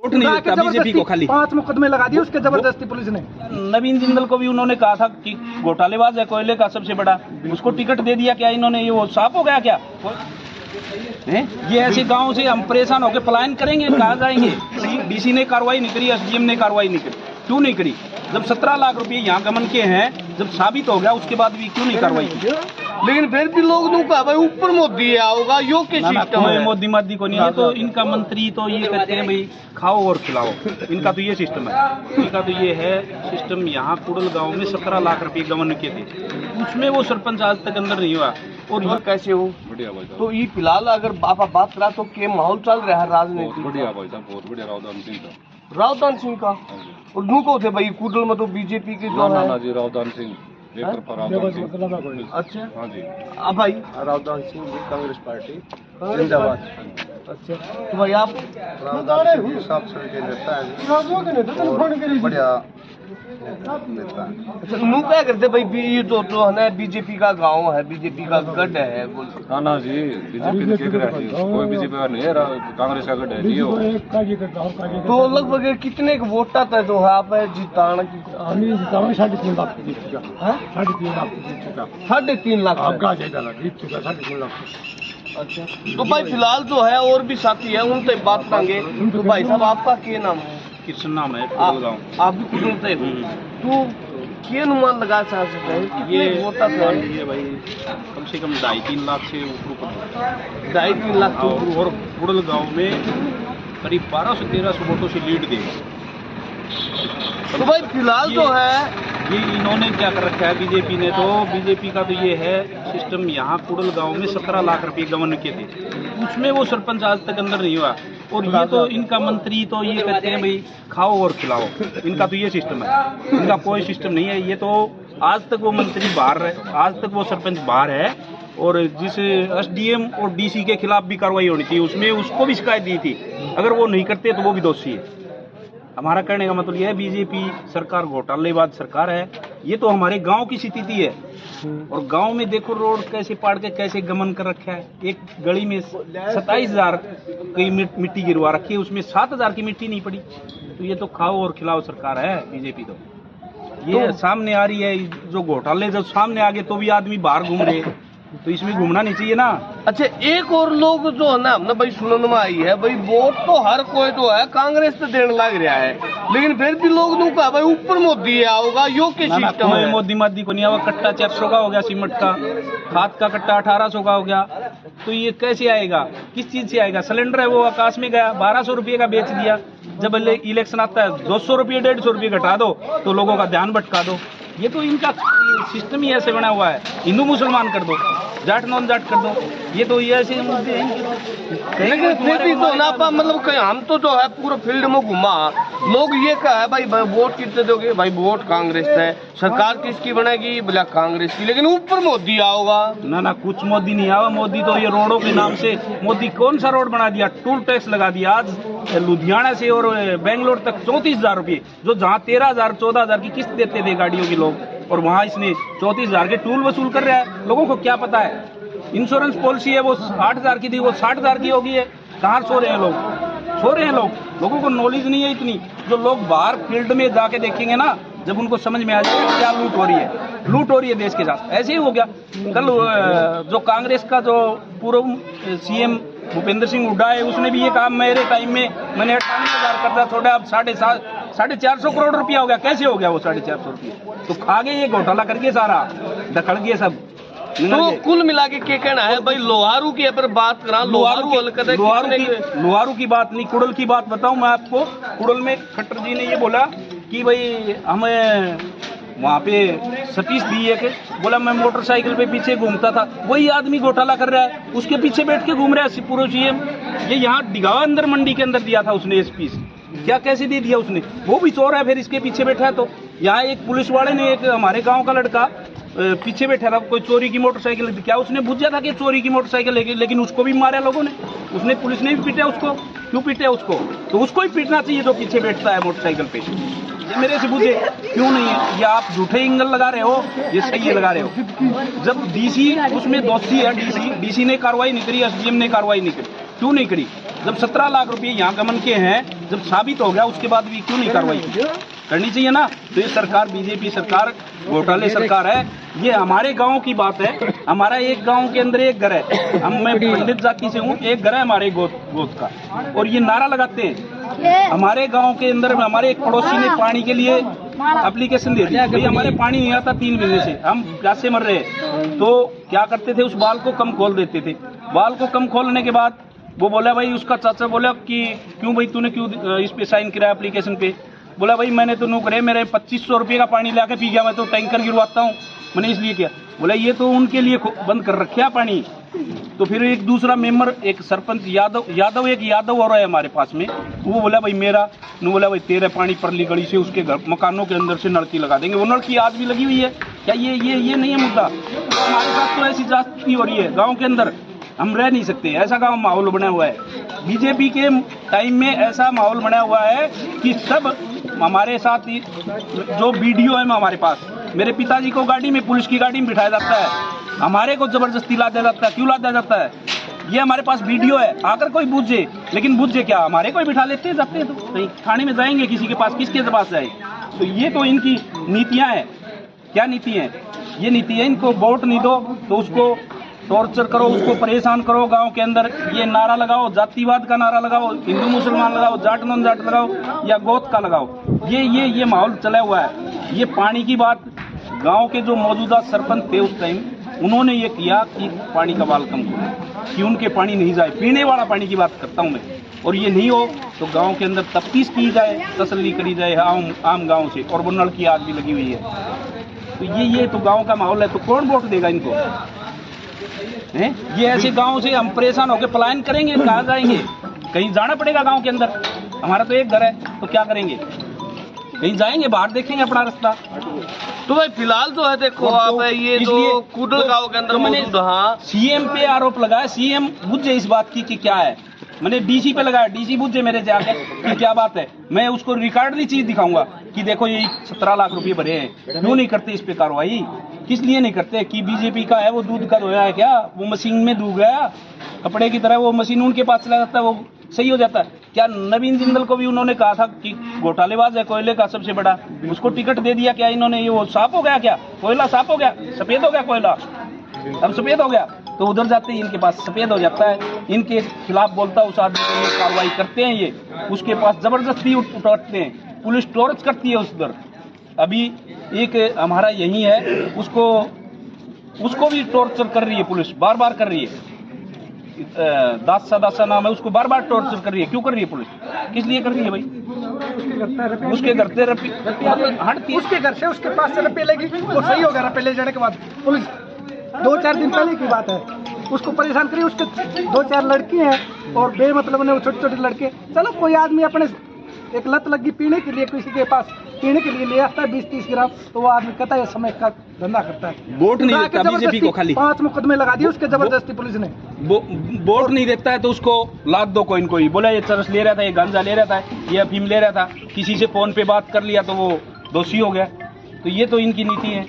Vote नहीं देता BJP को, खाली 5 मुकदमे लगा दिए उसके जबरदस्ती पुलिस ने। नवीन जिंदल को भी उन्होंने कहा था कि घोटालेबाज है, कोयले का सबसे बड़ा, उसको टिकट दे दिया। क्या इन्होंने, ये वो साफ हो गया क्या है? ये ऐसे गांव से हम परेशान होकर पलायन करेंगे, कहाँ जाएंगे? डीसी ने कार्रवाई नहीं करी, एसडीएम ने कार्रवाई नहीं करी, क्यों नहीं करी? जब 17 लाख रुपए यहाँ गमन के हैं, जब साबित हो गया उसके बाद भी क्यों नहीं कार्रवाई की? लेकिन फिर भी लोग कहा भाई ऊपर मोदी आओगा, यो के सिस्टम है। मोदी को नहीं है, तो इनका मंत्री तो ये कहते हैं भाई खाओ और खिलाओ, इनका तो ये सिस्टम है। इनका तो ये है सिस्टम। यहाँ कुड़ल गांव में 17 लाख रुपए गमन के थे, उसमें वो सरपंच आज तक अंदर नहीं हुआ। और ये कैसे हो? तो ये फिलहाल अगर आप बात करा तो क्या माहौल चल रहा है राजनीति? बढ़िया भाई साहब, बहुत बढ़िया। रावदान सिंह का और नू को थे भाई कुडल में तो बीजेपी के जो है जी रावदान सिंह। अच्छा हाँ जी। अब भाई रावदान सिंह कांग्रेस पार्टी जिंदाबाद। अच्छा तो भाई आप रावदान सिंह साफ सड़के नेता है, बढ़िया नेता है। अच्छा नू क्या करते भाई? ये तो है ना बीजेपी का गांव है, बीजेपी का गढ़ है। ना जी, बीजेपी ने क्या करा? कोई बीजेपी का नहीं है, कांग्रेस का गढ़ है जी वो। तो लगभग कितने वोट तय जो है आप जिताना की? 3.5 लाख जीत चुका। 3.5 लाख जीत चुका। 3.5 लाख जीत चुका 3.5 लाख। अच्छा तो भाई फिलहाल जो है और भी साथी है, उनसे बात करेंगे। तो भाई साहब आपका क्या नाम है? कृष्ण नाम है, आप भी कुछ से तो क्या अनुमान लगा सकते हैं? ये वोटा था ये भाई कम से कम 2.5-3 लाख से ऊपर, 2.5-3 लाख के ऊपर। और कुड़ल गांव में करीब 1200 से 1300 वोटों से लीड देगा। तो भाई फिलहाल तो है ये इन्होंने क्या कर रखा है बीजेपी ने, तो बीजेपी का तो ये है सिस्टम। यहाँ कुड़ल गांव में 17 लाख रुपए गमन के थे, उसमें वो सरपंच आज तक अंदर नहीं हुआ। और ये तो इनका मंत्री तो ये कहते हैं भाई खाओ और खिलाओ, इनका तो ये सिस्टम है। इनका कोई सिस्टम नहीं है। ये तो आज तक वो मंत्री बाहर है, आज तक वो सरपंच बाहर है। और जिस एसडीएम और डीसी के खिलाफ भी कार्रवाई होनी थी, उसमें उसको भी शिकायत दी थी। अगर वो नहीं करते तो वो भी दोषी है। हमारा कहने का मतलब यह है बीजेपी सरकार घोटालेबाज सरकार है। ये तो हमारे गांव की स्थिति है। और गांव में देखो रोड कैसे पाड़ के कैसे गमन कर रखा है। एक गली में 27,000 की मिट्टी गिरवा रखी है, उसमें 7,000 की मिट्टी नहीं पड़ी। तो ये तो खाओ और खिलाओ सरकार है बीजेपी। तो ये सामने आ रही है, जो घोटाले जब सामने आ गए तो भी आदमी बाहर घूम रहे, तो इसमें घूमना नहीं चाहिए ना। अच्छा एक और लोग जो है ना भाई सुनने में आई है भाई वोट तो हर कोई जो है कांग्रेस पे देने लग रहा है, लेकिन फिर भी लोग कहा भाई ऊपर मोदी आओगा, यो के सिस्टम है। मोदी को नहीं आवा। कट्टा 400 का हो गया सीमेंट का, खाद का कट्टा 1800 का हो गया। तो ये कैसे आएगा? किस चीज से आएगा? सिलेंडर है वो आकाश में गया, 1200 रुपये का बेच दिया। जब इलेक्शन आता है 200 रुपये 150 रुपये घटा दो तो लोगों का ध्यान भटका दो। ये तो इनका सिस्टम ही ऐसे बना हुआ है। हिंदू मुसलमान कर दो, जाट नॉन जाट कर दो। ये तो ये ऐसे मुद्दे हैं। लेकिन फिर भी तो ना मतलब हम तो जो है पूरा फील्ड में घुमा, लोग ये कहा है भाई वोट कितने दोगे? भाई वोट कांग्रेस है, सरकार किसकी बनेगी? बोला कांग्रेस की, लेकिन ऊपर मोदी आओगा। ना कुछ मोदी नहीं आवा। मोदी तो ये रोडों के नाम से, मोदी कौन सा रोड बना दिया? टूल टैक्स लगा दिया। आज लुधियाना से और बेंगलोर तक 34,000 रुपये, जो जहाँ 13,000 14,000 की किस्त देते थे गाड़ियों की लोग, और वहाँ इसने 34,000 के टूल वसूल कर रहा है। लोगों को क्या पता है? इंश्योरेंस पॉलिसी है वो 8,000 की थी, वो 60,000 की होगी है। कहाँ सो रहे हैं लोग? सो रहे हैं लोग। लोगों को नॉलेज नहीं है इतनी। जो लोग बाहर फील्ड में जाके देखेंगे ना, जब उनको समझ में आ जाएगा क्या लूट हो रही है। लूट हो रही है देश के साथ। ऐसे ही हो गया कल जो कांग्रेस का जो पूर्व सीएम भूपेंद्र सिंह हुड्डा है, उसने भी ये कहा मेरे टाइम में मैंने 58,000 कर्जा छोड़ा, अब 450 करोड़ रुपया हो गया। कैसे हो गया वो 450 रुपये? तो खा गए ये घोटाला करके, सारा दखल गए सब। तो कुल मिला के क्या कहना है भाई? लोहारू की अगर बात करा, लोहारू की बात नहीं, कुड़ल की बात बताऊं मैं आपको। कुड़ल में खट्टर जी ने ये बोला कि भाई हमें वहाँ पे सतीश दी है कि बोला मैं मोटरसाइकिल पे पीछे घूमता था। वही आदमी घोटाला कर रहा है, उसके पीछे बैठ के घूम रहा है पूरा सीएम। ये यहाँ डिगावा अंदर मंडी के अंदर दिया था उसने एसपी से। क्या कैसे दे दिया उसने? वो भी चोर है, फिर इसके पीछे बैठा है। तो यहाँ एक पुलिस वाले ने, एक हमारे गांव का लड़का पीछे बैठा था, कोई चोरी की मोटरसाइकिल, क्या उसने बुझा था कि चोरी की मोटरसाइकिल लेके, लेकिन उसको भी मारा लोगों ने। उसने, पुलिस ने भी पीटा उसको। क्यों पीटे उसको? तो उसको ही पीटना चाहिए जो पीछे बैठता है मोटरसाइकिल पे। ये मेरे से पूछे क्यों नहीं है? ये आप झूठे एंगल लगा रहे हो, ये सही है लगा रहे हो। जब डीसी उसमें दोषी है, डीसी ने कार्रवाई नहीं करी, एसडीएम ने कार्रवाई नहीं करी, क्यों नहीं करी? जब 17 लाख रुपये यहाँ गमन के हैं, जब साबित हो गया उसके बाद भी क्यों नहीं कार्रवाई की? करनी चाहिए ना। तो ये सरकार, बीजेपी सरकार घोटाले सरकार है। ये हमारे गांव की बात है, हमारा एक गांव के अंदर एक घर है, मैं पंडित जाति से हूँ, एक घर है हमारे गोद का, और ये नारा लगाते हैं। हमारे गांव के अंदर हमारे एक पड़ोसी ने पानी के लिए एप्लीकेशन दे दी, भाई हमारे पानी नहीं आता 3 महीने से, हम प्यासे मर रहे हैं। तो क्या करते थे, उस बाल को कम खोल देते थे। बाल को कम खोलने के बाद वो बोला, भाई उसका चाचा बोला कि क्यों भाई तूने क्यों इस पे साइन किया एप्लीकेशन पे? बोला भाई मैंने तो नौकरी, मेरे 2500 रुपये का पानी लाके पी गया, मैं तो टैंकर गिरवाता हूँ, मैंने इसलिए किया। बोला ये तो उनके लिए बंद कर रखा पानी। तो फिर एक दूसरा मेंबर, एक सरपंच यादव एक यादव और है हमारे पास में, वो बोला भाई मेरा, नु बोला भाई तेरे पानी परली गली से उसके घर मकानों के अंदर से नलकी लगा देंगे। वो नलकी आज भी लगी हुई है। क्या ये नहीं है मुद्दा? हमारे साथ तो ऐसी जाति हो रही है गाँव के अंदर, हम रह नहीं सकते। ऐसा गाँव माहौल बना हुआ है। बीजेपी के टाइम में ऐसा माहौल बना हुआ है कि सब हमारे साथ जो वीडियो है हमारे पास, मेरे पिताजी को गाड़ी में, पुलिस की गाड़ी में बिठाया जाता है, हमारे को जबरदस्ती लादा जाता है। क्यों लादा जाता है? ये हमारे पास वीडियो है। आकर कोई बुझे, लेकिन बुझे क्या, हमारे कोई बिठा लेते हैं, जाते हैं तो कहीं थाने में जाएंगे, किसी के पास, किसके पास जाए? तो ये तो इनकी नीतियां हैं। क्या नीति है? ये नीति है इनको वोट नहीं दो तो उसको टॉर्चर करो, उसको परेशान करो गांव के अंदर। ये नारा लगाओ, जातिवाद का नारा लगाओ, हिंदू मुसलमान लगाओ, जाट नॉन जाट लगाओ, या गोत का लगाओ। ये माहौल चला हुआ है। ये पानी की बात, गांव के जो मौजूदा सरपंच थे उस टाइम, उन्होंने ये किया कि पानी का बाल कम करो, कि उनके पानी नहीं जाए। पीने वाला पानी की बात करता हूँ मैं। और ये नहीं हो तो गांव के अंदर तफ्तीश की जाए, तसल्ली करी जाए आम गांव से। और वो नलकी आज भी लगी हुई है। तो ये तो गांव का माहौल है। तो कौन वोट देगा इनको? ये ऐसे गांव से हम परेशान होकर पलायन करेंगे, कहाँ जाएंगे? कहीं जाना पड़ेगा गांव के अंदर। हमारा तो एक घर है, तो क्या करेंगे? कहीं जाएंगे, बाहर देखेंगे अपना रास्ता। तो भाई फिलहाल तो है, देखो आप ये जो कुडल गांव के अंदर मौजूद, हाँ, सीएम पे आरोप लगाया। सीएम बुझे इस बात की कि क्या है। मैंने डीसी पे लगाया, डीसी बुझे मेरे जाके कि क्या बात है। मैं उसको रिकॉर्ड चीज दिखाऊंगा कि देखो ये 17 लाख रुपए भरे हैं। क्यों नहीं करते इस पे कार्रवाई? किस लिए नहीं करते? कि बीजेपी का है, वो दूध का धोया है क्या? वो मशीन में डूब गया कपड़े की तरह, वो मशीन उनके पास चला जाता है, वो सही हो जाता है। क्या नवीन जिंदल को भी उन्होंने कहा था कि घोटालेबाज है, कोयले का सबसे बड़ा, उसको टिकट दे दिया क्या इन्होंने? ये वो साफ हो गया क्या? कोयला साफ हो गया, सफेद हो गया कोयला, अब सफेद हो गया। तो उधर जाते ही इनके पास सफेद हो जाता है। इनके खिलाफ बोलता उस आदमी के लिए कार्रवाई करते हैं ये, उसके पास जबरदस्ती उठाते हैं, पुलिस टॉर्च करती है उधर। अभी एक हमारा यही है, उसको भी टॉर्चर कर रही है पुलिस, बार बार कर रही है। दासा नाम है, उसको बार बार टॉर्चर कर रही है। क्यों कर रही है पुलिस? किस लिए कर रही है भाई? उसके घर से हटती, उसके घर से उसके पास से रपे लेगी, वो सही हो गया। रपे ले जाने के बाद पुलिस 2-4 दिन पहले की बात है, उसको परेशान करी। उसके 2-4 लड़की हैं और बेमतलब ने वो छोटे लड़के। चलो कोई आदमी अपने एक लत लगी पीने के लिए, किसी के पास पीने के लिए ले आता है 20-30 ग्राम, तो वो आदमी कहता है समय का धंधा करता है। वोट नहीं देता बीजेपी को, खाली 5 मुकदमे लगा दिए उसके जबरदस्ती पुलिस ने। वोट नहीं देता है तो उसको लाद दो कोई। बोला ये चरस ले रहा था, ये गांजा ले रहा था, ये अफीम ले रहा था, किसी से फोन पे बात कर लिया तो वो दोषी हो गया। तो ये तो इनकी नीति है।